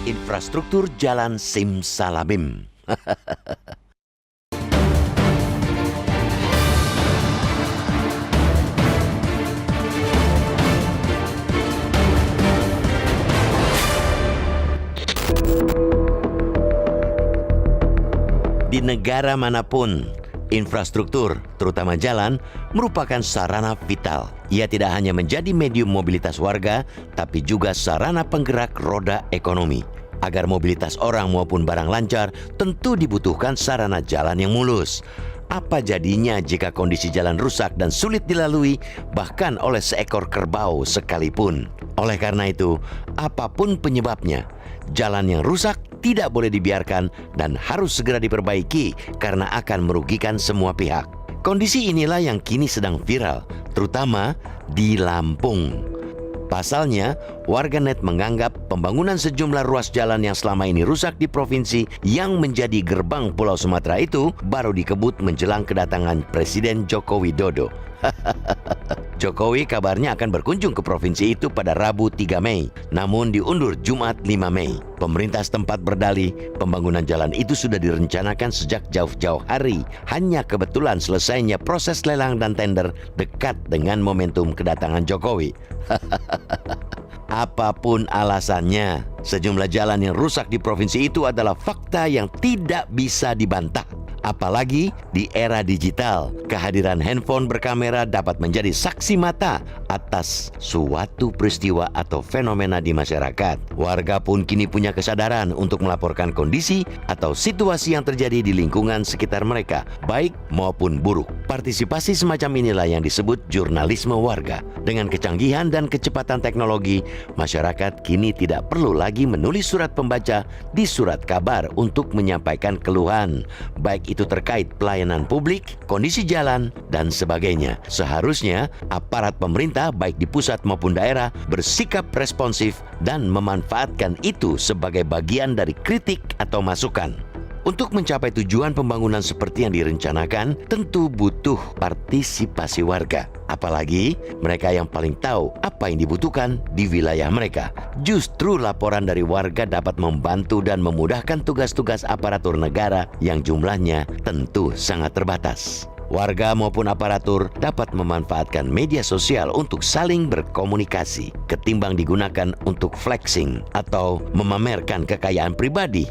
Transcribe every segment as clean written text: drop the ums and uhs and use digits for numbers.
Infrastruktur jalan simsalabim. Di negara manapun, infrastruktur, terutama jalan, merupakan sarana vital. Ia tidak hanya menjadi medium mobilitas warga, tapi juga sarana penggerak roda ekonomi. Agar mobilitas orang maupun barang lancar, tentu dibutuhkan sarana jalan yang mulus. Apa jadinya jika kondisi jalan rusak dan sulit dilalui, bahkan oleh seekor kerbau sekalipun? Oleh karena itu, apapun penyebabnya, jalan yang rusak tidak boleh dibiarkan dan harus segera diperbaiki karena akan merugikan semua pihak. Kondisi inilah yang kini sedang viral, terutama di Lampung. Pasalnya, warganet menganggap pembangunan sejumlah ruas jalan yang selama ini rusak di provinsi yang menjadi gerbang Pulau Sumatera itu baru dikebut menjelang kedatangan Presiden Joko Widodo. Jokowi kabarnya akan berkunjung ke provinsi itu pada Rabu 3 Mei, namun diundur Jumat 5 Mei. Pemerintah setempat berdalih, pembangunan jalan itu sudah direncanakan sejak jauh-jauh hari. Hanya kebetulan selesainya proses lelang dan tender dekat dengan momentum kedatangan Jokowi. Apapun alasannya, sejumlah jalan yang rusak di provinsi itu adalah fakta yang tidak bisa dibantah. Apalagi di era digital, kehadiran handphone berkamera dapat menjadi saksi mata atas suatu peristiwa atau fenomena di masyarakat. Warga pun kini punya kesadaran untuk melaporkan kondisi atau situasi yang terjadi di lingkungan sekitar mereka, baik maupun buruk. Partisipasi semacam inilah yang disebut jurnalisme warga. Dengan kecanggihan dan kecepatan teknologi, masyarakat kini tidak perlu lagi menulis surat pembaca di surat kabar untuk menyampaikan keluhan, baik itu terkait pelayanan publik, kondisi jalan, dan sebagainya. Seharusnya aparat pemerintah baik di pusat maupun daerah bersikap responsif dan memanfaatkan itu sebagai bagian dari kritik atau masukan. Untuk mencapai tujuan pembangunan seperti yang direncanakan, tentu butuh partisipasi warga. Apalagi mereka yang paling tahu apa yang dibutuhkan di wilayah mereka. Justru laporan dari warga dapat membantu dan memudahkan tugas-tugas aparatur negara yang jumlahnya tentu sangat terbatas. Warga maupun aparatur dapat memanfaatkan media sosial untuk saling berkomunikasi ketimbang digunakan untuk flexing atau memamerkan kekayaan pribadi.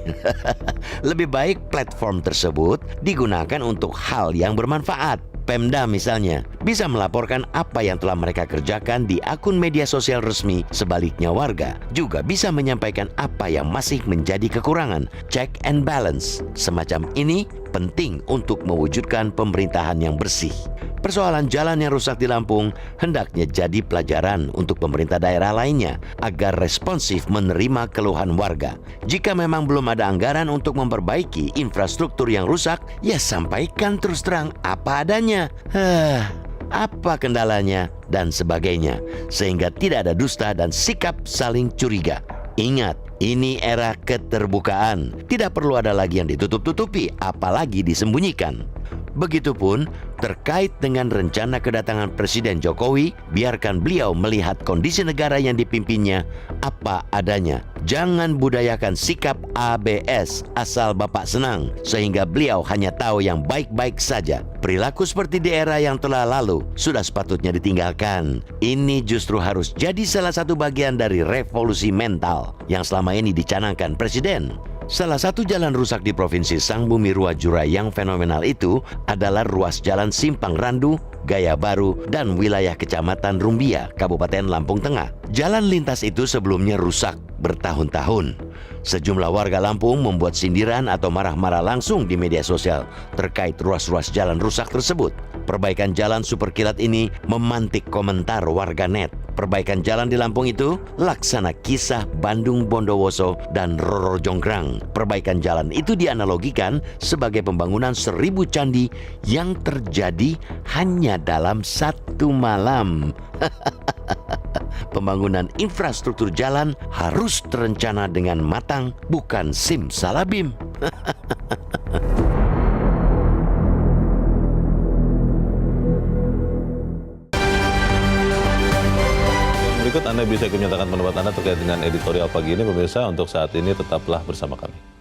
Lebih baik platform tersebut digunakan untuk hal yang bermanfaat. Pemda misalnya bisa melaporkan apa yang telah mereka kerjakan di akun media sosial resmi. Sebaliknya warga juga bisa menyampaikan apa yang masih menjadi kekurangan. Check and balance semacam ini penting untuk mewujudkan pemerintahan yang bersih. Persoalan jalan yang rusak di Lampung hendaknya jadi pelajaran untuk pemerintah daerah lainnya agar responsif menerima keluhan warga. Jika memang belum ada anggaran untuk memperbaiki infrastruktur yang rusak, ya sampaikan terus terang apa adanya. Apa kendalanya dan sebagainya, sehingga tidak ada dusta dan sikap saling curiga. Ingat, ini era keterbukaan. Tidak perlu ada lagi yang ditutup-tutupi, apalagi disembunyikan. Begitupun terkait dengan rencana kedatangan Presiden Jokowi, biarkan beliau melihat kondisi negara yang dipimpinnya apa adanya. Jangan budayakan sikap ABS asal Bapak senang, sehingga beliau hanya tahu yang baik-baik saja. Perilaku seperti di era yang telah lalu sudah sepatutnya ditinggalkan. Ini justru harus jadi salah satu bagian dari revolusi mental yang selama ini dicanangkan Presiden. Salah satu jalan rusak di Provinsi Sangbumi Ruajura yang fenomenal itu adalah ruas jalan Simpang Randu, Gaya Baru, dan wilayah Kecamatan Rumbia, Kabupaten Lampung Tengah. Jalan lintas itu sebelumnya rusak bertahun-tahun. Sejumlah warga Lampung membuat sindiran atau marah-marah langsung di media sosial terkait ruas-ruas jalan rusak tersebut. Perbaikan jalan super kilat ini memantik komentar warganet. Perbaikan jalan di Lampung itu laksana kisah Bandung Bondowoso dan Roro Jonggrang. Perbaikan jalan itu dianalogikan sebagai pembangunan 1000 candi yang terjadi hanya dalam satu malam. Pembangunan infrastruktur jalan harus terencana dengan matang, bukan simsalabim. berikut Anda bisa ikut menyatakan pendapat Anda terkait dengan editorial pagi ini. Pemirsa, untuk saat ini tetaplah bersama kami.